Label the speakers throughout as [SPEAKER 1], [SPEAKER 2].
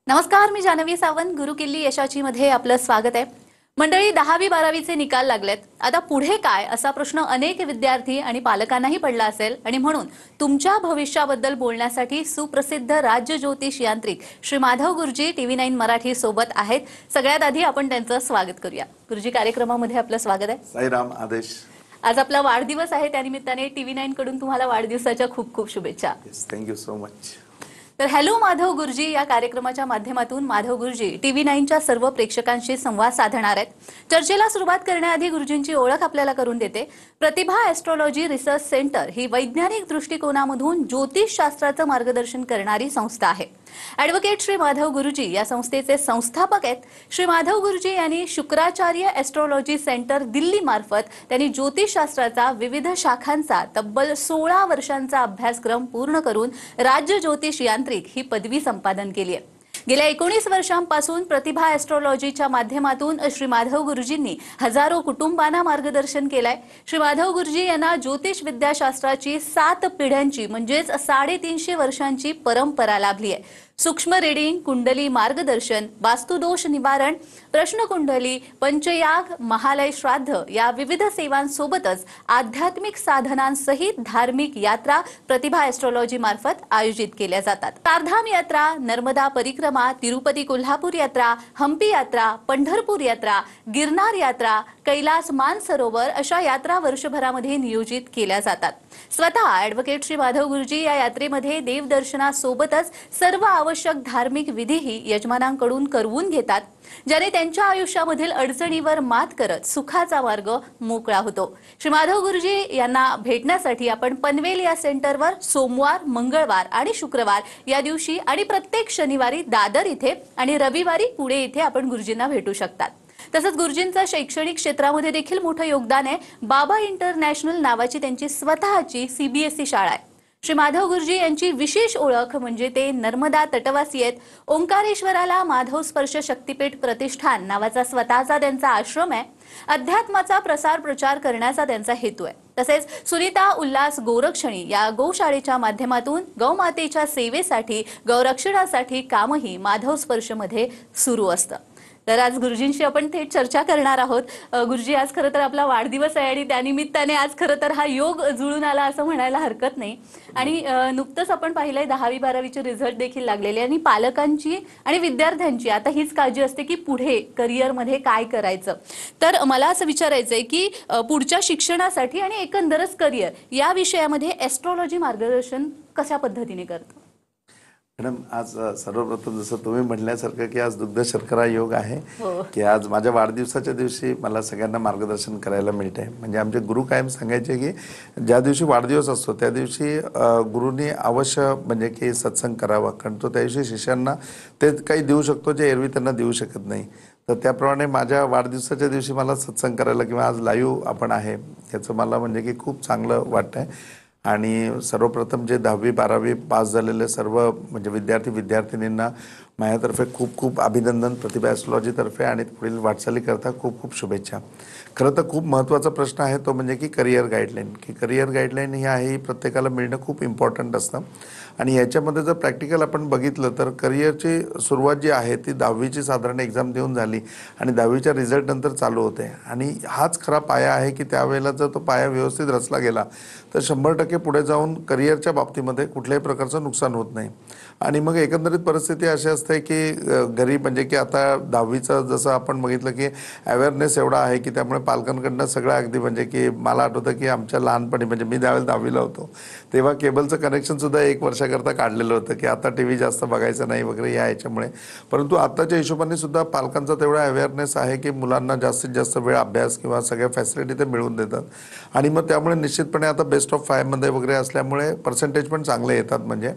[SPEAKER 1] नमस्कार, मी जानवी सावंत. गुरुकिल्ली यशाची मध्ये आपलं स्वागत आहे. मंडळी, 10वी-12वीचे निकाल लागलेत. आता पुढे काय असा प्रश्न अनेक विद्यार्थी आणि पालकांनाही पडला असेल आणि म्हणून तुमच्या भविष्याबद्दल बोलण्यासाठी सुप्रसिद्ध राज्य ज्योतिष यांत्रिक श्री माधव गुरुजी TV9 मराठी सोबत आहेत. सगळ्यात आधी आपण त्यांचं स्वागत करूया. गुरुजी, कार्यक्रमामध्ये आपलं स्वागत आहे.
[SPEAKER 2] साईराम. आदेश.
[SPEAKER 1] आज आपला वाढदिवस आहे, त्यानिमित्ताने TV9 कडून तुम्हाला वाढदिवसाच्या खूप खूप शुभेच्छा.
[SPEAKER 2] Thank you so much.
[SPEAKER 1] तर हॅलो माधव गुरुजी या कार्यक्रमाच्या माध्यमातून माधव गुरुजी TV9च्या सर्व प्रेक्षकांशी संवाद साधणार आहेत. चर्चेला सुरुवात करण्याआधी गुरुजींची ओळख आपल्याला करून देते. प्रतिभा ॲस्ट्रॉलॉजी रिसर्च सेंटर ही वैज्ञानिक दृष्टिकोनामधून ज्योतिषशास्त्राचं मार्गदर्शन करणारी संस्था आहे. ॲडव्होकेट श्री माधव गुरुजी या संस्थेचे संस्थापक आहेत. श्री माधव गुरुजी यांनी शुक्राचार्य ॲस्ट्रॉलॉजी सेंटर दिल्ली मार्फत त्यांनी ज्योतिषशास्त्राचा विविध शाखांचा तब्बल 16 वर्षांचा अभ्यासक्रम पूर्ण करून राज्य ज्योतिष यांत्रिक ही पदवी संपादन केली आहे. गेल्या 19 वर्षांपासून प्रतिभा ॲस्ट्रॉलॉजीच्या माध्यमातून श्री माधव गुरुजींनी हजारो कुटुंबांना मार्गदर्शन केलंय. श्री माधव गुरुजी यांना ज्योतिष विद्याशास्त्राची 7 पिढ्यांची म्हणजेच 350 वर्षांची परंपरा लाभली आहे. सूक्ष्म रीडिंग, कुंडली मार्गदर्शन, वास्तुदोष निवारण, प्रश्नकुंडली, पंचयाग, महालय श्राद्ध या विविध सेवांसोबतच आध्यात्मिक साधनांसहित धार्मिक यात्रा प्रतिभा ॲस्ट्रॉलॉजी मार्फत आयोजित केल्या जातात. चारधाम यात्रा, नर्मदा परिक्रमा, तिरुपती कोल्हापूर यात्रा, हम्पी यात्रा, पंढरपूर यात्रा, गिरनार यात्रा, कैलास मानसरोवर अशा यात्रा वर्षभरामध्ये नियोजित केल्या जातात. स्वतः ॲडव्होकेट श्री माधव गुरुजी या यात्रेमध्ये देवदर्शनासोबतच सर्व आवश्यक धार्मिक विधीही यजमानांकडून करवून घेतात, ज्याने त्यांच्या आयुष्यामधील अडचणीवर मात करत सुखाचा मार्ग मोकळा होतो. श्री माधव गुरुजी यांना भेटण्यासाठी आपण पनवेल या सेंटरवर सोमवार, मंगळवार आणि शुक्रवार या दिवशी आणि प्रत्येक शनिवारी दादर इथे आणि रविवारी पुणे इथे आपण गुरुजींना भेटू शकतात. तसंच गुरुजींचं शैक्षणिक क्षेत्रामध्ये देखील मोठं योगदान आहे. बाबा इंटरनॅशनल नावाची त्यांची स्वतःची CBSE शाळा आहे. श्री माधव गुरुजी यांची विशेष ओळख म्हणजे ते नर्मदा तटवासी आहेत. ओंकारेश्वराला माधव स्पर्श शक्तिपीठ प्रतिष्ठान नावाचा स्वतःचा त्यांचा आश्रम आहे. अध्यात्माचा प्रसार प्रचार करण्याचा त्यांचा हेतू आहे. तसेच सुनीता उल्हास गोरक्षणी या गोशाळेच्या माध्यमातून गौमातेच्या सेवेसाठी, गौरक्षणासाठी कामही माधव स्पर्शमध्ये सुरू असतं. तर आज गुरुजींशी आपण थेट चर्चा करणार आहोत. गुरुजी, आज खरं तर आपला वाढदिवस आहे आणि त्यानिमित्ताने आज खरं तर हा योग जुळून आला असं म्हणायला हरकत नाही. आणि नुकतंच आपण पाहिलंय 10वी-12वीचे रिझल्ट देखील लागलेले आणि पालकांची आणि विद्यार्थ्यांची आता हीच काळजी असते की पुढे करिअरमध्ये काय करायचं. तर मला असं विचारायचंय की पुढच्या शिक्षणासाठी आणि एकंदरच करिअर या विषयामध्ये ॲस्ट्रॉलॉजी मार्गदर्शन कशा पद्धतीने करतं?
[SPEAKER 2] मॅडम, आज सर्वप्रथम जसं तुम्ही म्हटल्यासारखं की आज दुग्ध शर्करा योग आहे की आज माझ्या वाढदिवसाच्या दिवशी मला सगळ्यांना मार्गदर्शन करायला मिळत आहे. म्हणजे आमचे गुरु कायम सांगायचे की ज्या दिवशी वाढदिवस असतो त्या दिवशी गुरुनी अवश्य म्हणजे की सत्संग करावा, कारण तो त्या दिवशी शिष्यांना ते काही देऊ शकतो जे एरवी त्यांना देऊ शकत नाही. तर त्याप्रमाणे माझ्या वाढदिवसाच्या दिवशी मला सत्संग करायला किंवा आज लाईव्ह आपण आहे याचं मला म्हणजे की खूप चांगलं वाटतं आहे. आणि सर्वप्रथम जे 10वी-12वी पास झालेले सर्व म्हणजे विद्यार्थिनींना माझ्यातर्फे खूप खूप अभिनंदन, प्रतिभा ॲस्ट्रॉलॉजीतर्फे, आणि पुढील वाटचालीकरता खूप खूप शुभेच्छा. खरं तर खूप महत्त्वाचा प्रश्न आहे तो म्हणजे की करिअर गाईडलाईन. की करिअर गाईडलाईन ही आहे प्रत्येकाला मिळणं खूप इम्पॉर्टंट असतं. आणि याच्यामध्ये जर प्रॅक्टिकल आपण बघितलं तर करिअरची सुरुवात जी आहे ती 10वीची साधारण एक्झाम देऊन झाली आणि 10वीच्या रिझल्टनंतर चालू होते. आणि हाच खरा पाया आहे की त्यावेळेला जर तो पाया व्यवस्थित रचला गेला तर 100% पुढे जाऊन करिअरच्या बाबतीमध्ये कुठल्याही प्रकारचं नुकसान होत नाही. आणि मग एकंदरीत परिस्थिती अशी असते की घरी म्हणजे की आता 10वीचं जसं आपण बघितलं की अवेअरनेस एवढा आहे की त्यामुळे पालकांकडनं सगळं अगदी म्हणजे की मला आठवतं की आमच्या लहानपणी म्हणजे मी त्यावेळेला 10वीला होतो तेव्हा केबलचं कनेक्शनसुद्धा 1 वर्षाकरता काढलेलं होतं की आता TV जास्त बघायचं नाही वगैरे या ह्याच्यामुळे. परंतु आत्ताच्या हिशोबाने सुद्धा पालकांचा तेवढा अवेअरनेस आहे की मुलांना जास्तीत जास्त वेळ अभ्यास किंवा सगळ्या फॅसिलिटी ते मिळवून देतात. आणि मग त्यामुळे निश्चितपणे आता बेस्ट ऑफ 5 मध्ये वगैरे असल्यामुळे पर्सेंटेज पण चांगले येतात म्हणजे.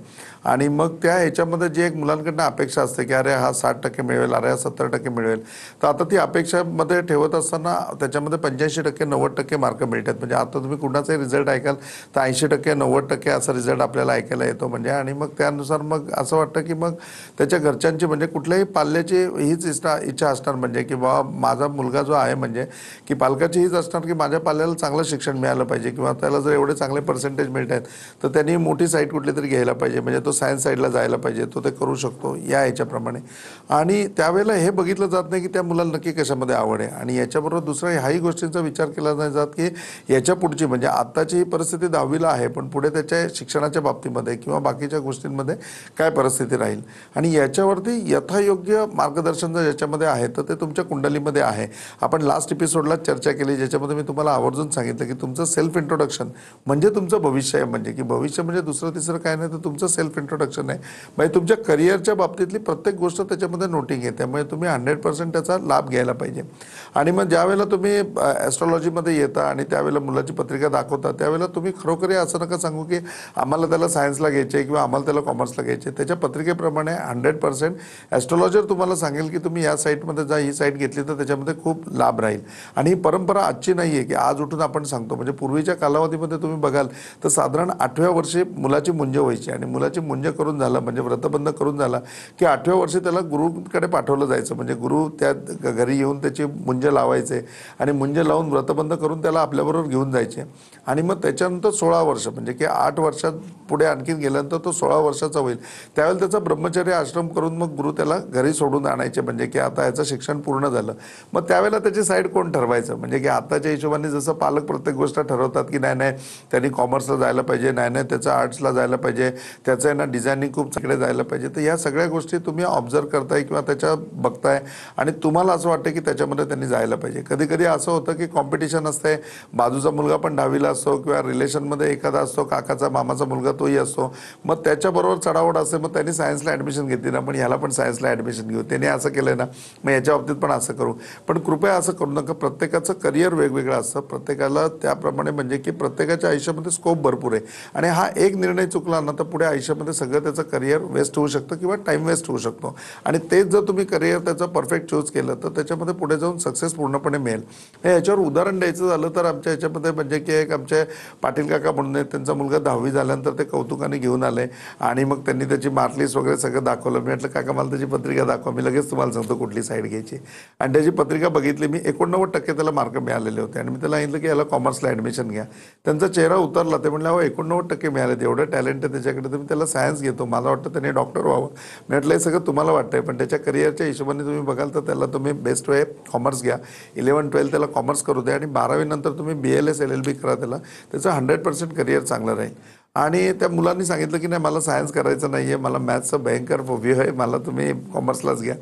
[SPEAKER 2] आणि मग त्या ह्याच्यामध्ये जी एक मुलांकडनं अपेक्षा असते की अरे हा 60% मिळवेल, अरे हा 70% मिळवेल, तर आता ती अपेक्षामध्ये ठेवत असताना त्याच्यामध्ये 85% 90% मार्क मिळतात. म्हणजे आता तुम्ही कुणाचाही रिझल्ट ऐकाल तर 80% 90% असा रिझल्ट आपल्याला ऐकायला येतो म्हणजे. आणि मग त्यानुसार मग असं वाटतं की मग त्याच्या घरच्यांची म्हणजे कुठल्याही पाल्याची हीच इच्छा असणार म्हणजे की बाबा माझा मुलगा जो आहे म्हणजे की पालकाची हीच असणार की माझ्या पाल्याला चांगलं शिक्षण मिळालं पाहिजे किंवा त्याला जर एवढे चांगले पर्सेंटेज मिळत आहेत तर त्यांनी मोठी साईड कुठली तरी घ्यायला पाहिजे, म्हणजे तो सायन्स साईडला जायला पाहिजे, तो ते करू शकतो या याच्याप्रमाणे. आणि त्यावेळेला हे बघितलं जात नाही की त्या मुलाला नक्की कशामध्ये आवड आहे. आणि याच्याबरोबर दुसरा ह्याही गोष्टींचा विचार केला नाही जात की याच्या पुढची म्हणजे आत्ताची ही परिस्थिती 10वीला आहे, पण पुढे त्याच्या शिक्षणाच्या बाबतीमध्ये किंवा बाकीच्या गोष्टींमध्ये काय परिस्थिती राहील. आणि याच्यावरती यथायोग्य मार्गदर्शन जर याच्यामध्ये आहे तर ते तुमच्या कुंडलीमध्ये आहे. आपण लास्ट एपिसोडला चर्चा केली ज्याच्यामध्ये मी तुम्हाला आवर्जून सांगितलं की तुमचं सेल्फ इंट्रोडक्शन म्हणजे तुमचं भविष्य आहे. म्हणजे की भविष्य म्हणजे दुसरं तिसरं काय नाही तर तुमचं सेल्फ इंट्रोडक्शन आहे. म्हणजे तुमच्या करिअरच्या बाबतीतली प्रत्येक गोष्ट त्याच्यामध्ये नोटिंग आहे. त्यामुळे तुम्ही 100% त्याचा लाभ घ्यायला पाहिजे. आणि मग ज्या वेळेला तुम्ही ॲस्ट्रॉलॉजीमध्ये येता आणि त्यावेळेला मुलाची पत्रिका दाखवता त्यावेळेला तुम्ही खरोखर असं नका सांगू की आम्हाला त्याला सायन्सला घ्यायचे किंवा आम्हाला त्याला कॉमर्सला घ्यायचे. त्याच्या पत्रिकेप्रमाणे 100% ॲस्ट्रॉलॉजर तुम्हाला सांगेल की तुम्ही या साईटमध्ये जा, ही साईट घेतली तर त्याच्यामध्ये खूप लाभ राहील. आणि ही परंपरा आजची नाही आहे की आज उठून आपण सांगतो. म्हणजे पूर्वीच्या कालावधीमध्ये तुम्ही बघाल तर साधारण 8व्या वर्षी मुलाची मुंज व्हायची आणि मुलाची मुंज करून झालं म्हणजे व्रतबंध करून झाला की 8व्या वर्षी त्याला गुरुकडे पाठवलं जायचं. म्हणजे गुरु त्या घरी येऊन त्याची मुंज लावायचे आणि मुंज लावून व्रतबंध करून त्याला आपल्याबरोबर घेऊन जायचे. आणि मग त्याच्यानंतर 16 वर्ष म्हणजे की 8 वर्षात पुढे आणखीन गेल्यानंतर तो 16 वर्षाचा होईल त्यावेळेला त्याचा ब्रह्मचर्य आश्रम करून मग गुरु त्याला घरी सोडून आणायचे. म्हणजे की आता याचं शिक्षण पूर्ण झालं. मग त्यावेळेला त्याची साईड कोण ठरवायचं. म्हणजे की आताच्या हिशोबाने जसं पालक प्रत्येक गोष्ट ठरवतात की नाही नाही त्यांनी कॉमर्सला जायला पाहिजे, नाही नाही त्याचं आर्ट्सला जायला पाहिजे, त्याचं आहे ना डिझायनिंग खूप तिकडे जायला पाहिजे. तर या सगळ्या गोष्टी तुम्ही ऑब्झर्व करताय किंवा त्याच्या बघताय आणि तुम्हाला असं वाटतं की त्याच्यामध्ये त्यांनी जायला पाहिजे. कधी कधी असं होतं की कॉम्पिटिशन असते, बाजूचा मुलगा पण 10वीला असतो किंवा रिलेशनमध्ये एखादा असतो, काकाचा मामाचा मुलगा तोही असतो. मग त्याच्याबरोबर चढावड असते. मग त्यांनी सायन्सला ॲडमिशन घेतली ना, पण ह्याला पण सायन्सला ॲडमिशन घेऊ, त्याने असं केलं ना मग याच्या बाबतीत पण असं करू. पण कृपया असं करू नका. प्रत्येकाचं करिअर वेगवेगळं असतं, प्रत्येकाला त्याप्रमाणे म्हणजे की प्रत्येकाच्या आयुष्यामध्ये स्कोप भरपूर आहे. आणि हा एक निर्णय चुकला ना तर पुढे आयुष्यामध्ये सगळं त्याचं करिअर वेस्ट होऊ शकतं किंवा टाईम वेस्ट होऊ शकतो. आणि तेच जर तुम्ही करिअर त्याचं परफेक्ट चूज केलं तर त्याच्यामध्ये पुढे जाऊन सक्सेस पूर्णपणे मिळेल. याच्यावर उदाहरण द्यायचं झालं तर आमच्या याच्यामध्ये म्हणजे की एक आमचे पाटील काका म्हणून आहेत, त्यांचा मुलगा 10वी झाल्यानंतर ते कौतुकाने घेऊन आले आणि मग त्यांनी त्याची मार्कलिस्ट वगैरे सगळं दाखवलं. मी म्हटलं काका मला त्याची पत्रिका दाखवा, मी लगेच तुम्हाला सांगतो कुठली साईड घ्यायची. आणि त्याची पत्रिका बघितली मी, 89% त्याला मार्क मिळालेले होते. आणि मी त्याला सांगितलं की याला कॉमर्सला ॲडमिशन घ्या. त्यांचा चेहरा उतरला. ते म्हणलं अहो 89% मिळाले, एवढं टॅलेंट आहे त्याच्याकडे, तर मी त्याला सायन्स घेतो, मला वाटतं त्याने डॉक्टर व्हावं. मी म्हटलं हे सगळं तुम्हाला वाटतंय पण त्याच्या करिअरच्या हिशोबाने तुम्ही बघाल तर त्याला तुम्ही बेस्ट वे कॉमर्स घ्या. 11-12 त्याला कॉमर्स करू द्या आणि 12वी नंतर तुम्ही BLS LLB करा. त्याचं 100% करिअर चांगलं राहील. आणि त्या मुलांनी सांगितलं की नाही मला सायन्स करायचं नाही आहे, मला मॅथ्सचं भयंकर फोबिया आहे, मला तुम्ही कॉमर्सलाच घ्या.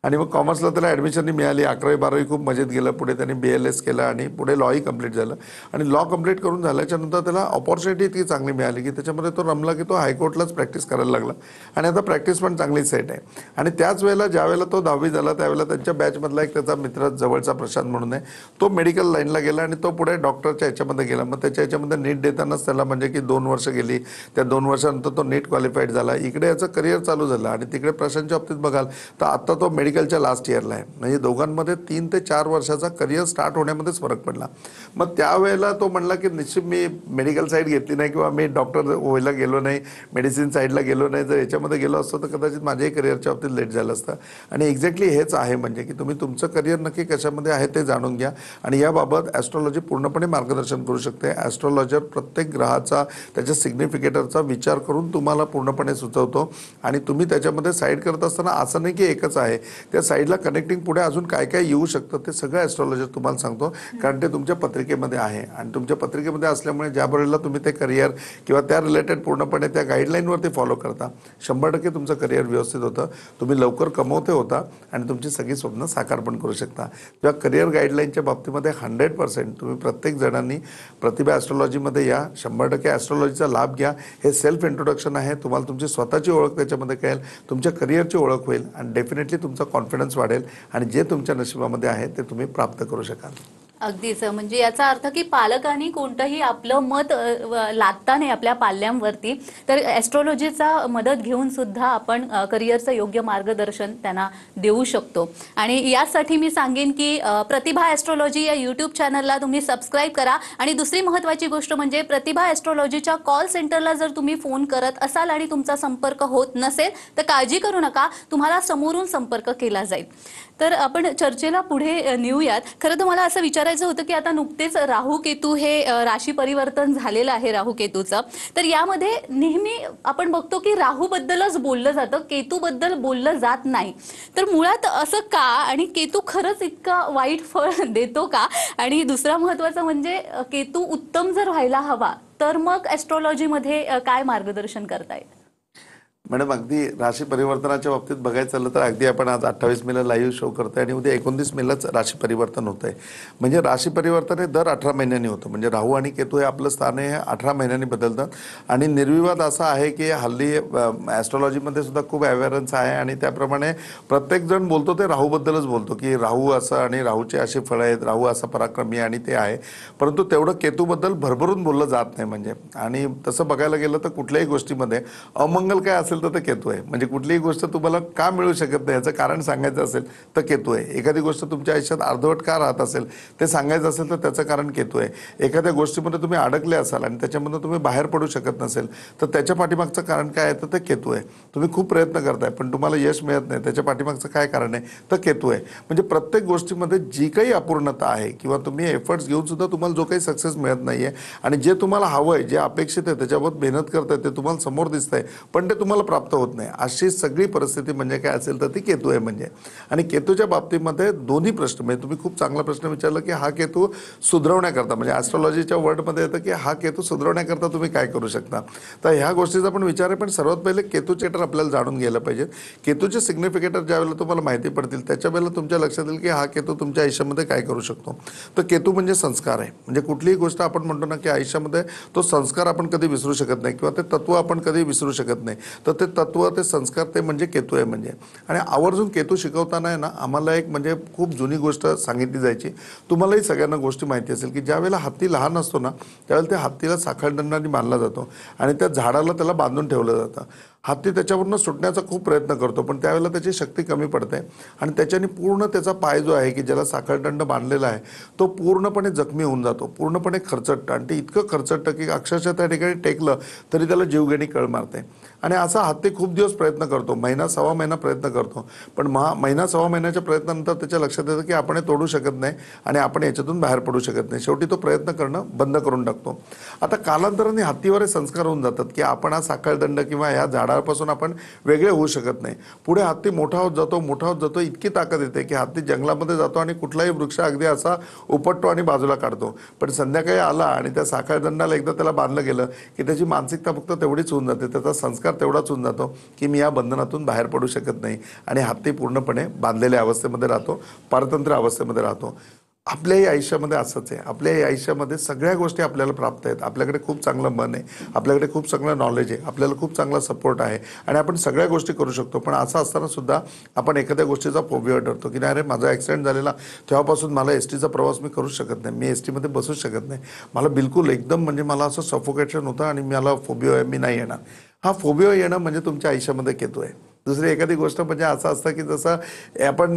[SPEAKER 2] आणि मग कॉमर्सला त्याला ॲडमिशनही मिळाली. 11वी-12वी खूप मजेत गेलं. पुढे त्यांनी BLS केलं आणि पुढे लॉही कंप्लीट झालं. आणि लॉ कंप्लीट करून झाल्याच्या नंतर त्याला ऑपॉर्च्युनिटी इतकी चांगली मिळाली की त्याच्यामध्ये तो रमला की तो हायकोर्टलाच प्रॅक्टिस करायला लागला. आणि आता प्रॅक्टिस पण चांगली सेट आहे. आणि त्याच वेळेला ज्यावेळेला तो 10वी झाला त्यावेळेला त्यांच्या बॅचमधला एक त्याचा मित्र जवळचा प्रशांत म्हणून आहे, तो मेडिकल लाईनला गेला आणि तो पुढे डॉक्टरच्या ह्याच्यामध्ये गेला. मग त्याच्या ह्याच्यामध्ये नीट देतानाच त्याला म्हणजे की 2 वर्ष गेली. त्या 2 वर्षानंतर तो नीट क्वालिफाईड झाला. इकडे याचं करिअर चालू झालं. आणि तिकडे प्रशांतच्या बाबतीत बघाल तर आता तो मेडिकलच्या लास्ट इयरला आहे. म्हणजे दोघांमध्ये 3 ते 4 वर्षाचा करिअर स्टार्ट होण्यामध्येच फरक पडला. मग त्यावेळेला तो म्हणला की निश्चित मी मेडिकल साईड घेतली नाही किंवा मी डॉक्टर व्हायला गेलो नाही, मेडिसिन साईडला गेलो नाही, जर याच्यामध्ये गेलो असतो तर कदाचित माझ्याही करिअरच्या बाबतीत लेट झालं असतं. आणि एक्झॅक्टली हेच आहे म्हणजे की तुम्ही तुमचं करिअर नक्की कशामध्ये आहे ते जाणून घ्या. आणि याबाबत ॲस्ट्रॉलॉजी पूर्णपणे मार्गदर्शन करू शकते. ॲस्ट्रॉलॉजर प्रत्येक ग्रहाचा त्याच्या सिग्निफिकेटरचा विचार करून तुम्हाला पूर्णपणे सुचवतो. आणि तुम्ही त्याच्यामध्ये साईड करत असताना असं नाही की एकच आहे, त्या साईडला कनेक्टिंग पुढे अजून काय काय येऊ शकतं ते सगळं ॲस्ट्रॉलॉजर तुम्हाला सांगतो. कारण ते तुमच्या पत्रिकेमध्ये आहे. आणि तुमच्या पत्रिकेमध्ये असल्यामुळे ज्या वेळेला तुम्ही ते करिअर किंवा त्या रिलेटेड पूर्णपणे त्या गाईडलाईनवरती फॉलो करता 100% तुमचं करिअर व्यवस्थित होतं. तुम्ही लवकर कमवते होता आणि तुमची सगळी स्वप्न साकार पण करू शकता. त्या करिअर गाईडलाईनच्या बाबतीमध्ये 100% तुम्ही प्रत्येक जणांनी प्रतिभा ॲस्ट्रॉलॉजीमध्ये या. 100% ॲस्ट्रॉलॉजीचा लाभ घ्या. हे सेल्फ इंट्रोडक्शन आहे. तुम्हाला तुमची स्वतःची ओळख त्याच्यामध्ये कळेल, तुमच्या करिअरची ओळख होईल आणि डेफिनेटली तुमचा कॉन्फिडन्स वाढेल आणि जे तुमच्या नशिबामध्ये आहे ते तुम्ही प्राप्त करू शकाल.
[SPEAKER 1] अगदीच. म्हणजे याचा अर्थ की पालकांनी कोणतंही आपलं मत लादता नाही आपल्या पाल्यांवरती, तर ॲस्ट्रॉलॉजीचा मदत घेऊन सुद्धा आपण करिअरचं योग्य मार्गदर्शन त्यांना देऊ शकतो. आणि यासाठी मी सांगेन की प्रतिभा ॲस्ट्रॉलॉजी या यूट्यूब चॅनलला तुम्ही सबस्क्राईब करा. आणि दुसरी महत्त्वाची गोष्ट म्हणजे प्रतिभा ॲस्ट्रॉलॉजीच्या कॉल सेंटरला जर तुम्ही फोन करत असाल आणि तुमचा संपर्क होत नसेल तर काळजी करू नका, तुम्हाला समोरून संपर्क केला जाईल. तर आपण चर्चेला पुढे नेऊयात. खरं तर मला असं विचारायचं होतं की आता नुकतेच राहू केतू हे राशी परिवर्तन झालेलं आहे राहू केतूचं. तर यामध्ये नेहमी आपण बघतो की राहू बद्दलच बोललं जातं, केतू बद्दल बोललं जात नाही. तर मुळात असं का, आणि केतू खरंच इतका वाईट फळ देतो का? आणि दुसरा महत्त्वाचा म्हणजे केतू उत्तम जर व्हायला हवा तर मग ॲस्ट्रॉलॉजीमध्ये काय मार्गदर्शन करता येईल?
[SPEAKER 2] मॅडम, अगदी राशी परिवर्तनाच्या बाबतीत बघायचं झालं तर अगदी आपण आज 28 मेला लाईव्ह शो करतोय आणि उद्या 29 मेलाच राशी परिवर्तन होत आहे. म्हणजे राशी परिवर्तन हे दर 18 महिन्यांनी होतं. म्हणजे राहू आणि केतू हे आपलं स्थान हे 18 महिन्यांनी बदलतात. आणि निर्विवाद असा आहे की हल्ली ॲस्ट्रॉलॉजीमध्ये सुद्धा खूप अवेअरन्स आहे आणि त्याप्रमाणे प्रत्येक जण बोलतो ते राहूबद्दलच बोलतो की राहू असं आणि राहूचे असे फळं आहेत, राहू असा पराक्रमी आणि ते आहे. परंतु तेवढं केतूबद्दल भरभरून बोललं जात नाही. म्हणजे आणि तसं बघायला गेलं तर कुठल्याही गोष्टीमध्ये अमंगल काय असेल तर ते केतू आहे. म्हणजे कुठलीही गोष्ट तुम्हाला का मिळू शकत नाही याचं कारण सांगायचं असेल तर केतू आहे. एखादी गोष्ट तुमच्या आयुष्यात अर्धवट का राहत असेल ते सांगायचं असेल तर त्याचं कारण केतू आहे. एखाद्या गोष्टीमध्ये तुम्ही अडकले असाल आणि त्याच्यामधून तुम्ही बाहेर पडू शकत नसेल तर त्याच्या पाठीमागचं कारण काय आहे तर ते केतू आहे. तुम्ही खूप प्रयत्न करताय पण तुम्हाला यश मिळत नाही, त्याच्या पाठीमागचं काय कारण आहे तर केतू आहे. म्हणजे प्रत्येक गोष्टीमध्ये जी काही अपूर्णता आहे किंवा तुम्ही एफर्ट्स घेऊन सुद्धा तुम्हाला जो काही सक्सेस मिळत नाहीये आणि जे तुम्हाला हवंय, जे अपेक्षित आहे त्याच्यावर मेहनत करताय ते तुम्हाला समोर दिसतंय पण ते तुम्हाला प्राप्त होत नाही, अशी सगळी परिस्थिती म्हणजे काय असेल तर ती केतू आहे. म्हणजे आणि केतूच्या बाबतीमध्ये दोन्ही प्रश्न, म्हणजे तुम्ही खूप चांगला प्रश्न विचारला की हा केतू सुधारण्याकरता, म्हणजे ॲस्ट्रॉलॉजीच्या वर्डमध्ये येतं की हा केतू सुधारण्याकरता तुम्ही काय करू शकता. तर ह्या गोष्टीचा पण विचार आहे. पण सर्वात पहिले केतूचे तर आपल्याला जाणून घ्यायला पाहिजेत. केतूचे सिग्निफिकेटर ज्या वेळेला तुम्हाला माहिती पडतील त्याच्या वेळेला तुमच्या लक्षात येईल की हा केतू तुमच्या आयुष्यामध्ये काय करू शकतो. तर केतू म्हणजे संस्कार आहे. म्हणजे कुठलीही गोष्ट आपण म्हणतो ना की आयुष्यामध्ये तो संस्कार आपण कधी विसरू शकत नाही किंवा ते तत्व आपण कधी विसरू शकत नाही. तर ते तत्व, ते संस्कार, ते म्हणजे केतू आहे. म्हणजे आणि आवर्जून केतू शिकवताना आहे ना आम्हाला एक म्हणजे खूप जुनी गोष्ट सांगितली जायची. तुम्हालाही सगळ्यांना गोष्टी माहिती असेल की ज्या वेळेला हत्ती लहान असतो ना त्यावेळेला त्या हत्तीला साखळदंडाने बांधला जातो आणि त्या झाडाला त्याला बांधून ठेवलं जातं. हत्ती त्याच्यावरनं सुटण्याचा खूप प्रयत्न करतो पण त्यावेळेला त्याची शक्ती कमी पडते आणि त्याच्याने पूर्ण त्याचा पाय जो आहे की ज्याला साखळदंड बांधलेला आहे तो पूर्णपणे जखमी होऊन जातो, पूर्णपणे खरचटतं आणि ते इतकं खरचटतं की अक्षरशः त्या ठिकाणी टेकलं तरी त्याला जीवघेणी कळ मारते. आणि असा हत्ती खूप दिवस प्रयत्न करतो, महिना सव्वा महिना प्रयत्न करतो पण महिना सव्वा महिन्याच्या प्रयत्नानंतर त्याच्या लक्षात येतं की आपण हे तोडू शकत नाही आणि आपण याच्यातून बाहेर पडू शकत नाही. शेवटी तो प्रयत्न करणं बंद करून टाकतो. आता कालांतराने हत्तीवर हे संस्कार होऊन जातात की आपण हा साखळदंड किंवा ह्या झाडापासून आपण वेगळे होऊ शकत नाही. पुढे हत्ती मोठा होत जातो, इतकी ताकद येते की हत्ती जंगलामध्ये जातो आणि कुठलाही वृक्ष अगदी असा उपटतो आणि बाजूला काढतो. पण संध्याकाळी आला आणि त्या साखळदंडाला एकदा त्याला बांधलं गेलं की त्याची मानसिकता फक्त तेवढीच होऊन जाते, त्याचा संस्कार तेवढाच होऊन जातो की मी या बंधनातून बाहेर पडू शकत नाही आणि हत्ती पूर्णपणे बांधलेल्या अवस्थेमध्ये राहतो, पारतंत्र्य अवस्थेमध्ये राहतो. आपल्याही आयुष्यामध्ये असंच आहे. आपल्याही आयुष्यामध्ये सगळ्या गोष्टी आपल्याला प्राप्त आहेत. आपल्याकडे खूप चांगलं मन आहे, आपल्याकडे खूप चांगलं नॉलेज आहे, आपल्याला खूप चांगला सपोर्ट आहे आणि आपण सगळ्या गोष्टी करू शकतो. पण असं असताना सुद्धा आपण एखाद्या गोष्टीचा फोबिया ठरतो की नाही रे, माझा ॲक्सिडेंट झालेला तेव्हापासून मला एसटीचा प्रवास मी करूच शकत नाही, मी एसटीमध्ये बसूच शकत नाही, मला बिलकुल एकदम म्हणजे मला असं सफोकेशन होतं आणि मला फोबिया आहे, मी नाही येणार. हा फोबिया येणं म्हणजे तुमच्या आयुष्यामध्ये केतू आहे. दुसरी एखादी गोष्ट म्हणजे असं असतं की जसं आपण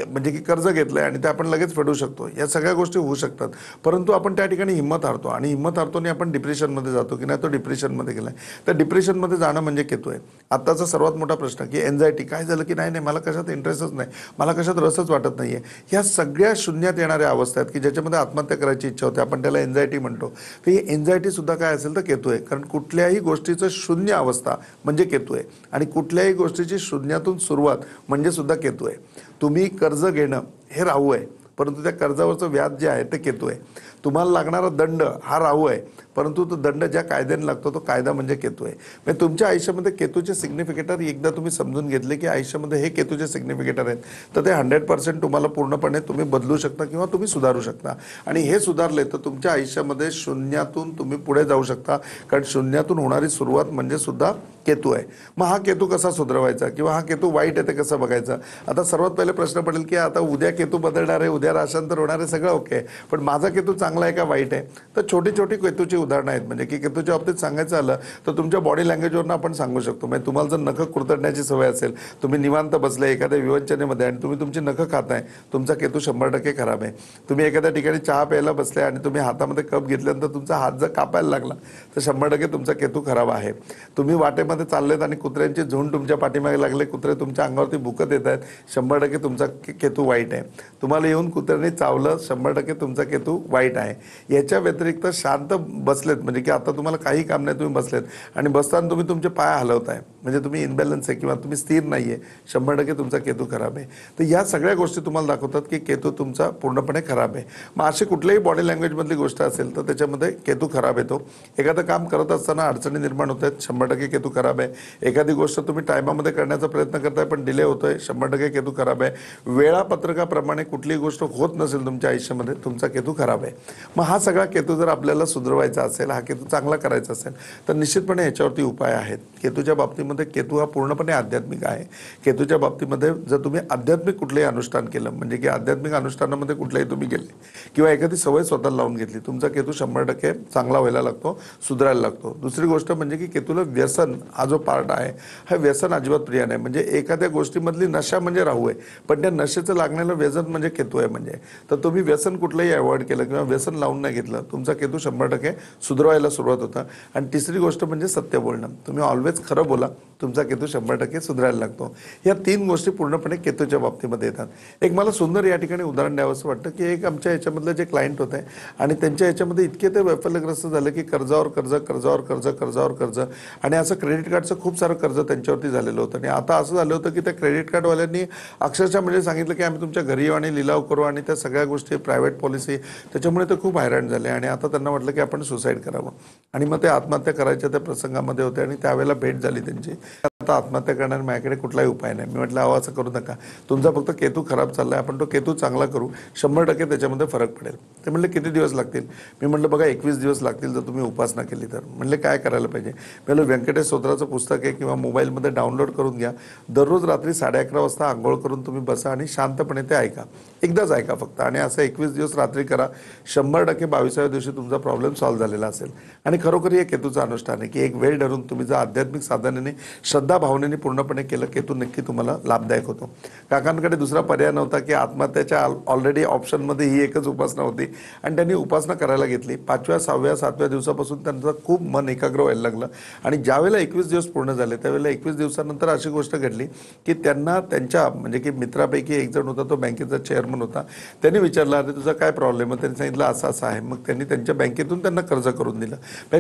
[SPEAKER 2] म्हणजे की कर्ज घेतलंय आणि ते आपण लगेच फेडू शकतो, या सगळ्या गोष्टी होऊ शकतात. परंतु आपण त्या ठिकाणी हिंमत हारतो आणि हिंमत हारतो आणि आपण डिप्रेशनमध्ये जातो की नाही तो डिप्रेशनमध्ये गेलाय. तर डिप्रेशनमध्ये जाणं म्हणजे केतू आहे. आत्ताचा सर्वात मोठा प्रश्न की एन्झायटी, काय झालं की नाही मला कशात इंटरेस्टच नाही, मला कशात रसच वाटत नाहीये. ह्या सगळ्या शून्यात येणाऱ्या अवस्था आहेत की ज्याच्यामध्ये आत्महत्या करायची इच्छा होते, आपण त्याला एन्झायटी म्हणतो. तर ही एन्झायटी सुद्धा काय असेल तर केतू आहे. कारण कुठल्याही गोष्टीचं शून्य अवस्था म्हणजे केतू आहे आणि कुठल्याही गोष्टी शून्यातून सुरुवात म्हणजे सुद्धा केतू आहे. तुम्ही कर्ज घेणं हे राहू आहे परंतु त्या कर्जावरचं व्याज जे आहे ते केतू आहे. तुम्हाला लागणारा दंड हा राहू आहे परंतु तो दंड ज्या कायद्याने लागतो तो कायदा म्हणजे केतू आहे. म्हणजे तुमच्या आयुष्यामध्ये केतूचे सिग्निफिकेटर एकदा तुम्ही समजून घेतले की आयुष्यामध्ये हे केतूचे सिग्निफिकेटर आहेत तर ते 100% तुम्हाला पूर्णपणे तुम्ही बदलू शकता किंवा तुम्ही सुधारू शकता. आणि हे सुधारले तर तुमच्या आयुष्यामध्ये शून्यातून तुम्ही पुढे जाऊ शकता. कारण शून्यातून होणारी सुरुवात म्हणजे सुद्धा केतू आहे. मग हा केतू कसा सुधारवायचा किंवा हा केतू वाईट आहे ते कसं बघायचं. आता सर्वात पहिले प्रश्न पडेल की आता उद्या केतू बदलणार आहे, उद्या राशांतर होणार आहे, सगळं ओके, पण माझा केतू चांगला चांगला आहे का वाईट आहे, तर छोटी छोटी केतूची उदाहरणं आहेत. म्हणजे की केतूच्या बाबतीत सांगायचं आलं तर तुमच्या बॉडी लँग्वेजवरून आपण सांगू शकतो. म्हणजे तुम्हाला जर नखं कुरतडण्याची सवय असेल, तुम्ही निवांत बसले एखाद्या विवंचनेमध्ये आणि तुम्ही तुमची नखं खाताय, तुमचा केतू 100% खराब आहे. तुम्ही एखाद्या ठिकाणी चहा प्यायला बसले आणि तुम्ही हातामध्ये कप घेतल्यानंतर तुमचा हात जर कापायला लागला तर 100% तुमचा केतू खराब आहे. तुम्ही वाटेमध्ये चाललेत आणि कुत्र्यांची झुंड तुमच्या पाठीमागे लागले, कुत्रे तुमच्या अंगावरती भुकत येत आहेत, 100% तुमचा केतू वाईट आहे. तुम्हाला येऊन कुत्र्याने चावलं, 100% तुमचा केतू वाईट आहे. याच्या व्यतिरिक्त शांत बसलेत, म्हणजे की आता तुम्हाला काही काम नाही, तुम्ही बसलेत आणि बसताना तुम्ही तुमचे पाय हलवताय, म्हणजे तुम्ही इनबॅलन्स आहे किंवा तुम्ही स्थिर नाहीये, 100% तुमचा केतू खराब आहे. तर या सगळ्या गोष्टी तुम्हाला दाखवतात की केतू तुमचा पूर्णपणे खराब आहे. मग अशी कुठल्याही बॉडी लँग्वेज मधली गोष्ट असेल तर त्याच्यामध्ये केतू खराब येतो. एखादं काम करत असताना अडचणी निर्माण होत आहेत, 100% केतू खराब आहे. एखादी गोष्ट तुम्ही टायमामध्ये करण्याचा प्रयत्न करताय पण डिले होतोय, 100% केतू खराब आहे. वेळापत्रकाप्रमाणे कुठलीही गोष्ट होत नसेल तुमच्या आयुष्यामध्ये, तुमचा केतू खराब आहे. मग हा सगळा केतू जर आपल्याला सुधरवायचा असेल, हा केतू चांगला करायचा असेल तर निश्चितपणे याच्यावरती उपाय आहेत. केतूच्या बाबतीमध्ये केतू हा पूर्णपणे आध्यात्मिक आहे. केतूच्या बाबतीमध्ये जर तुम्ही आध्यात्मिक कुठलंही अनुष्ठान केलं, म्हणजे की आध्यात्मिक अनुष्ठानामध्ये कुठल्याही तुम्ही गेले किंवा एखादी सवय स्वतःला लावून घेतली, तुमचा केतू 100% चांगला व्हायला लागतो, सुधारायला लागतो. दुसरी गोष्ट म्हणजे की केतूला व्यसन हा जो पार्ट आहे, हा व्यसन अजिबात प्रिय नाही. म्हणजे एखाद्या गोष्टीमधली नशा म्हणजे राहू आहे, पण त्या नशेचं लागण्याला व्यसन म्हणजे केतू आहे. म्हणजे तर तुम्ही व्यसन कुठलंही अवॉइड केलं किंवा व्यसन लावून नाही घेतलं, तुमचा केतू 100% सुधारायला सुरुवात होता. आणि तिसरी गोष्ट म्हणजे सत्य बोलणं. तुम्ही ऑलवेज खरं बोला, तुमचा केतू 100% सुधारायला लागतो. या 3 गोष्टी पूर्णपणे केतूच्या बाबतीमध्ये येतात. एक मला सुंदर या ठिकाणी उदाहरण द्यावं असं वाटतं की एक आमच्या याच्यामधलं जे क्लायंट होते आणि त्यांच्या याच्यामध्ये इतके ते वैफल्यग्रस्त झाले की कर्जावर कर्ज, कर्जावर कर्ज, कर्जावर कर्ज, आणि असं क्रेडिट कार्डचं खूप सारं कर्ज त्यांच्यावरती झालेलं होतं. आणि आता असं झालं होतं की त्या क्रेडिट कार्डवाल्यांनी अक्षरशः म्हणजे सांगितलं की आम्ही तुमच्या घरी येऊ आणि लिलाव करू आणि त्या सगळ्या गोष्टी प्रायव्हेट पॉलिसी, त्याच्यामुळे ते खूप हैराण झाले. आणि आता त्यांना वाटलं की आपण सुसाईड करावं आणि मग ते आत्महत्या करायच्या त्या प्रसंगामध्ये होते. आणि त्यावेळेला भेट झाली त्यांची. आता आत्महत्या करणार माझ्याकडे कुठलाही उपाय नाही. मी म्हटलं अहो असं करू नका, तुमचा फक्त केतू खराब चाललाय, आपण तो केतू चांगला करू, 100% त्याच्यामध्ये फरक पडेल. ते म्हणले किती दिवस लागतील? मी म्हटलं बघा 21 दिवस लागतील जर तुम्ही उपासना केली तर. म्हणले काय करायला पाहिजे? मी म्हटलं व्यंकटेश स्तोत्राचं पुस्तक आहे किंवा मोबाईलमध्ये डाउनलोड करून घ्या. दररोज रात्री 11:30 वाजता आंघोळ करून तुम्ही बसा आणि शांतपणे ते ऐका. एकदाच ऐका फक्त, आणि असं 21 दिवस रात्री करा. 100% 22व्या दिवशी तुमचा प्रॉब्लेम सॉल्व्ह झालेला असेल. आणि खरोखर हे केतूचं अनुष्ठान आहे की एक वेळ धरून तुम्ही जर आध्यात्मिक साधनेने, श्रद्धा भावनेने पूर्णपणे केलं, केतू नक्की तुम्हाला लाभदायक होतो. काकांकडे दुसरा पर्याय नव्हता की आत्महत्याच्या ऑलरेडी ऑप्शनमध्ये ही एकच उपासना होती आणि त्यांनी उपासना करायला घेतली. 5व्या, 6व्या, 7व्या दिवसापासून त्यांचं खूप मन एकाग्र व्हायला लागलं. आणि ज्यावेळेला 21 दिवस पूर्ण झाले त्यावेळेला 21 दिवसानंतर अशी गोष्ट घडली की त्यांना त्यांच्या म्हणजे की मित्रापैकी एक जण होता, तो बँकेचा चेअरमन होता. त्यांनी विचारलं अरे तुझा काय प्रॉब्लेम आहे? त्यांनी सांगितलं असं असं आहे. मग त्यांनी त्यांच्या बँकेतून त्यांना कर्ज करून दिलं.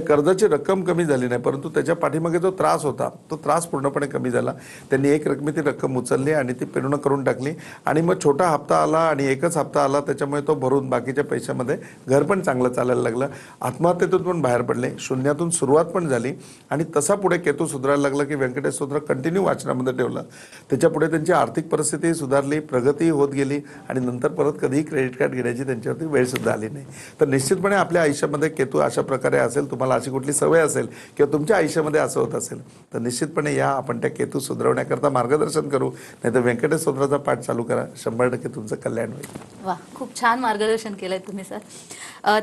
[SPEAKER 2] कर्जाची रक्कम कमी झाली नाही, परंतु त्याच्या पाठीमागे जो त्रास होता तो त्रास पूर्णपणे कमी झाला. त्यांनी एक रकमी ती रक्कम उचलली आणि ती पूर्ण करून टाकली. आणि मग छोटा हप्ता आला आणि एकच हप्ता आला, त्याच्यामुळे तो भरून बाकीच्या पैशामध्ये घर पण चांगलं चालायला लागलं. आत्महत्येतून पण बाहेर पडले, शून्यातून सुरुवात पण झाली. आणि तसा पुढे केतू सुधारायला लागला की व्यंकटेश स्तोत्र कंटिन्यू वाचनामध्ये ठेवलं. त्याच्या पुढे त्यांची आर्थिक परिस्थिती सुधारली, प्रगती होत गेली आणि नंतर परत कधीही क्रेडिट कार्ड घेण्याची त्यांच्यावरती वेळ सुद्धा आली नाही. तर निश्चितपणे आपल्या आयुष्यामध्ये केतू अशा प्रकारे असेल, तुम्हाला अशी कुठली सवय असेल किंवा तुमच्या आयुष्यामध्ये असं होत असेल तर निश्चितपणे या आपण त्या केतू सुधारवण्याकरता मार्गदर्शन करू, नाही तर व्यंकटेश स्तोत्राचा पाठ चालू करा, 100% तुमचं कल्याण होईल.
[SPEAKER 1] वा, खूप छान मार्गदर्शन केलंय तुम्ही सर.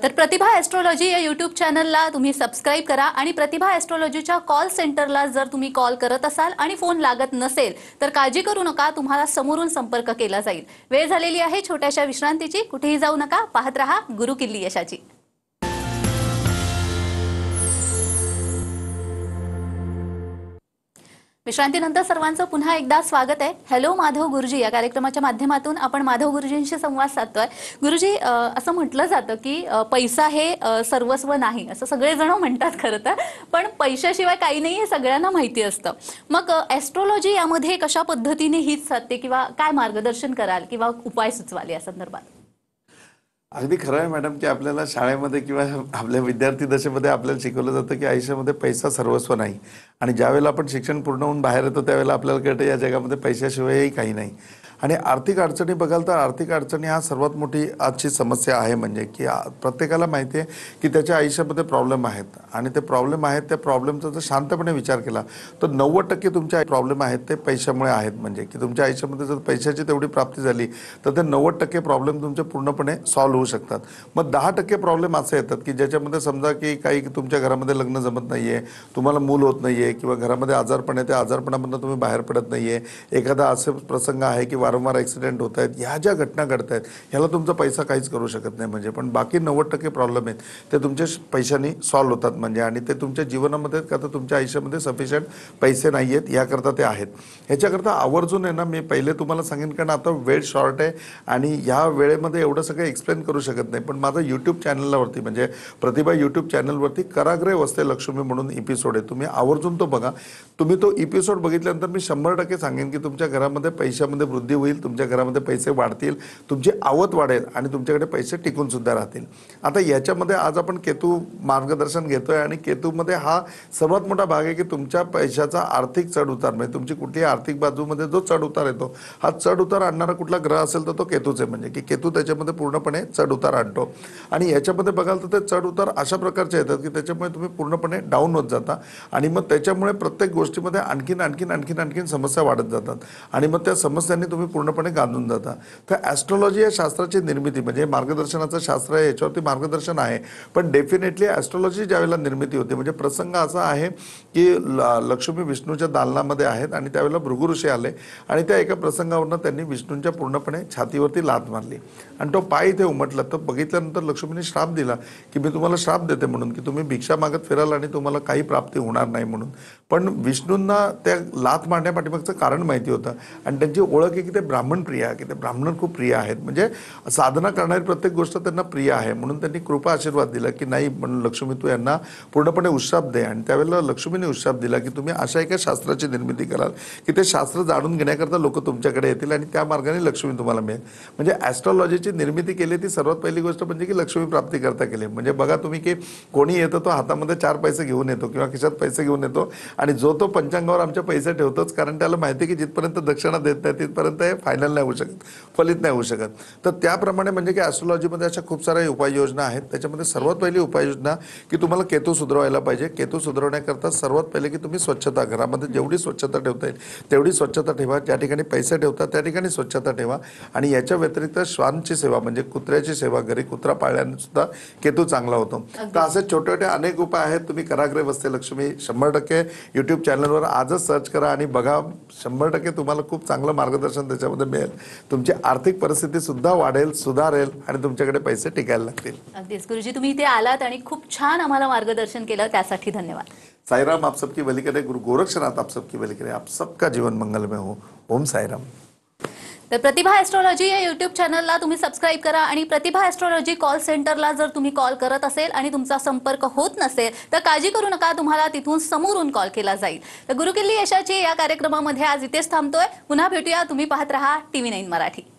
[SPEAKER 1] तर प्रतिभा ॲस्ट्रॉलॉजी या यूट्यूब चॅनलला तुम्ही सबस्क्राईब करा आणि प्रतिभा ॲस्ट्रॉलॉजीच्या कॉल सेंटरला जर तुम्ही कॉल करत असाल आणि फोन लागत नसेल तर काळजी करू नका, तुम्हाला समोरून संपर्क केला जाईल. वेळ झालेली आहे छोट्याशा विश्रांतीची, कुठेही जाऊ नका, पाहत रहा गुरुकिल्ली यशाची. विश्रांतीनंतर सर्वांचं पुन्हा एकदा स्वागत आहे. हॅलो माधव गुरुजी या कार्यक्रमाच्या माध्यमातून आपण माधव गुरुजींशी संवाद साधतोय. गुरुजी, असं म्हटलं जातं की पैसा हे सर्वस्व नाही, असं सगळेजण म्हणतात खरं तर, पण पैशाशिवाय काही नाही हे सगळ्यांना माहिती असतं. मग ॲस्ट्रॉलॉजी यामध्ये कशा पद्धतीने हीच साधते किंवा काय मार्गदर्शन कराल किंवा उपाय सुचवाल या संदर्भात?
[SPEAKER 2] अगदी खरं आहे मॅडम की आपल्याला शाळेमध्ये किंवा आपल्या विद्यार्थी दशेमध्ये आपल्याला शिकवलं जातं की आयुष्यामध्ये पैसा सर्वस्व नाही. आणि ज्यावेळेला आपण शिक्षण पूर्ण होऊन बाहेर येतो त्यावेळेला आपल्याला कळतं या जगामध्ये पैशाशिवायही काही नाही. आणि आर्थिक अडचणी बघाल तर आर्थिक अडचणी हा सर्वात मोठी आजची समस्या आहे. म्हणजे की प्रत्येकाला माहिती आहे की त्याच्या आयुष्यामध्ये प्रॉब्लेम आहेत आणि ते प्रॉब्लेम आहेत, त्या प्रॉब्लेमचा जर शांतपणे विचार केला तर 90% तुमचे प्रॉब्लेम आहेत ते पैशामुळे आहेत. म्हणजे की तुमच्या आयुष्यामध्ये जर पैशाची तेवढी प्राप्ती झाली तर ते 90% प्रॉब्लेम तुमचे पूर्णपणे सॉल्व्ह होऊ शकतात. मग 10% प्रॉब्लेम असे येतात की ज्याच्यामध्ये समजा की काही तुमच्या घरामध्ये लग्न जमत नाहीये, तुम्हाला मूल होत नाहीये किंवा घरामध्ये आजारपण आहे, त्या आजारपणामधून तुम्ही बाहेर पडत नाहीये, एखादा असे प्रसंग आहे की वारंवार ॲक्सिडेंट होत आहेत, ह्या ज्या घटना घडत आहेत ह्याला तुमचा पैसा काहीच करू शकत नाही. म्हणजे पण बाकी 90% प्रॉब्लेम आहेत ते तुमच्या पैशाने सॉल्व्ह होतात. म्हणजे आणि ते तुमच्या जीवनामध्ये का तर तुमच्या आयुष्यामध्ये सफिशियंट पैसे नाही आहेत याकरता ते आहेत. ह्याच्याकरता आवर्जून आहे ना, मी पहिले तुम्हाला सांगेन कारण आता वेळ शॉर्ट आहे आणि ह्या वेळेमध्ये एवढं सगळं एक्सप्लेन करू शकत नाही. पण माझं यूट्यूब चॅनलवरती म्हणजे प्रतिभा यूट्यूब चॅनलवरती कराग्रे वसते लक्ष्मी म्हणून एपिसोड आहे, तुम्ही आवर्जून तो बघा. तुम्ही तो एपिसोड बघितल्यानंतर मी 100% सांगेन की तुमच्या घरामध्ये पैशामध्ये वृद्धी होईल, तुमच्या घरामध्ये पैसे वाढतील, तुमची आवक वाढेल आणि तुमच्याकडे पैसे टिकून सुद्धा राहतील. आता याच्यामध्ये आज आपण केतू मार्गदर्शन घेतोय आणि केतूमध्ये हा सर्वात मोठा भाग आहे की तुमच्या पैशाचा आर्थिक चढ उतार म्हणजे तुमची कुठलीही आर्थिक बाजूमध्ये जो चढ उतार येतो, हा चढ उतार आणणारा कुठला ग्रह असेल तर तो केतूच आहे. म्हणजे की केतू त्याच्यामध्ये पूर्णपणे चढ उतार आणतो आणि याच्यामध्ये बघाल तर ते चढ उतार अशा प्रकारचे येतात की त्याच्यामुळे तुम्ही पूर्णपणे डाऊन होत जाता आणि मग त्याच्यामुळे प्रत्येक गोष्टीमध्ये आणखीन समस्या वाढत जातात आणि मग त्या समस्यांनी तुम्ही पूर्णपणे गांधून जाता. तर ॲस्ट्रॉलॉजी या शास्त्राची निर्मिती म्हणजे मार्गदर्शनाचं शास्त्र आहे, याच्यावरती मार्गदर्शन आहे. पण डेफिनेटली ॲस्ट्रॉलॉजी ज्यावेळेला निर्मिती होते म्हणजे प्रसंग असा आहे की लक्ष्मी विष्णूच्या दालनामध्ये आहेत आणि त्यावेळेला भृगु ऋषी आले आणि त्या एका प्रसंगावरनं त्यांनी विष्णूंच्या पूर्णपणे छातीवरती लाथ मारली आणि तो पाय इथे उमटला. तर बघितल्यानंतर लक्ष्मीने श्राप दिला की मी तुम्हाला श्राप देते म्हणून की तुम्ही भिक्षा मागत फिराल आणि तुम्हाला काही प्राप्ती होणार नाही म्हणून. पण विष्णूंना त्या लाथ मारण्यापाठीमागचं कारण माहिती होतं आणि त्यांची ओळख आहे की ते ब्राह्मण प्रिय आहे, की ते ब्राह्मण खूप प्रिय आहेत. म्हणजे साधना करणारी प्रत्येक गोष्ट त्यांना प्रिय आहे म्हणून त्यांनी कृपा आशीर्वाद दिला की नाही म्हणून लक्ष्मी तू यांना पूर्णपणे उश्शाप दे. आणि त्यावेळेला लक्ष्मीने उश्शाप दिला की तुम्ही अशा एका शास्त्राची निर्मिती कराल की ते शास्त्र जाणून घेण्याकरता लोक तुमच्याकडे येतील आणि त्या मार्गाने लक्ष्मी तुम्हाला मिळेल. म्हणजे ॲस्ट्रॉलॉजीची निर्मिती केली ती सर्वात पहिली गोष्ट म्हणजे की लक्ष्मी प्राप्ती करता केली. म्हणजे बघा तुम्ही की कोणी येतो तो हातामध्ये 4 पैसे घेऊन येतो किंवा खिशात पैसे घेऊन येतो आणि जो तो पंचांगावर आमचे पैसे ठेवतोच कारण त्याला माहिती की जिथपर्यंत दक्षिणा देत नाही तिथपर्यंत हे फायनल नाही होऊ शकत, फलित नाही होऊ शकत. तर त्याप्रमाणे म्हणजे की ॲस्ट्रॉलॉजीमध्ये अशा खूप साऱ्या उपाययोजना आहेत. त्याच्यामध्ये सर्वात पहिली उपाययोजना की तुम्हाला केतू सुधारायला पाहिजे. केतू सुधारण्याकरता सर्वात पहिले की तुम्ही स्वच्छता, घरामध्ये जेवढी स्वच्छता ठेवता येईल तेवढी स्वच्छता ठेवा. ज्या ठिकाणी पैसे ठेवता त्या ठिकाणी स्वच्छता ठेवा आणि याच्या व्यतिरिक्त श्वानची सेवा म्हणजे कुत्र्याची सेवा, घरी कुत्रा पाळल्याने सुद्धा केतू चांगला होतो. तर असे छोटे छोटे अनेक उपाय आहेत. तुम्ही कराग्रे वसते लक्ष्मी 100% यूट्यूब चॅनलवर आजच सर्च करा आणि बघा. 100% तुम्हाला खूप चांगलं मार्गदर्शन त्याच्यामध्ये मिळेल. तुमची आर्थिक परिस्थिती सुद्धा वाढेल, सुधारेल आणि तुमच्याकडे पैसे टिकायला लागतील.
[SPEAKER 1] अगदीच गुरुजी, तुम्ही इथे आलात आणि खूप छान आम्हाला मार्गदर्शन केलं, त्यासाठी धन्यवाद.
[SPEAKER 2] साईराम आप सबकी भली करे. गुरु गोरक्षनाथ आप सबकी भली करे. आप सबका जीवन मंगलमय हो. ओम साईराम.
[SPEAKER 1] तर प्रतिभा ॲस्ट्रॉलॉजी या यूट्यूब चॅनलला तुम्ही सबस्क्राईब करा आणि प्रतिभा ॲस्ट्रॉलॉजी कॉल सेंटरला जर तुम्ही कॉल करत असेल आणि तुमचा संपर्क होत नसेल तर काळजी करू नका, तुम्हाला तिथून समोरून कॉल केला जाईल. तर गुरुकिल्ली यशाची या कार्यक्रमामध्ये आज इथेच थांबतोय. पुन्हा भेटूया. तुम्ही पाहत रहा TV9 मराठी.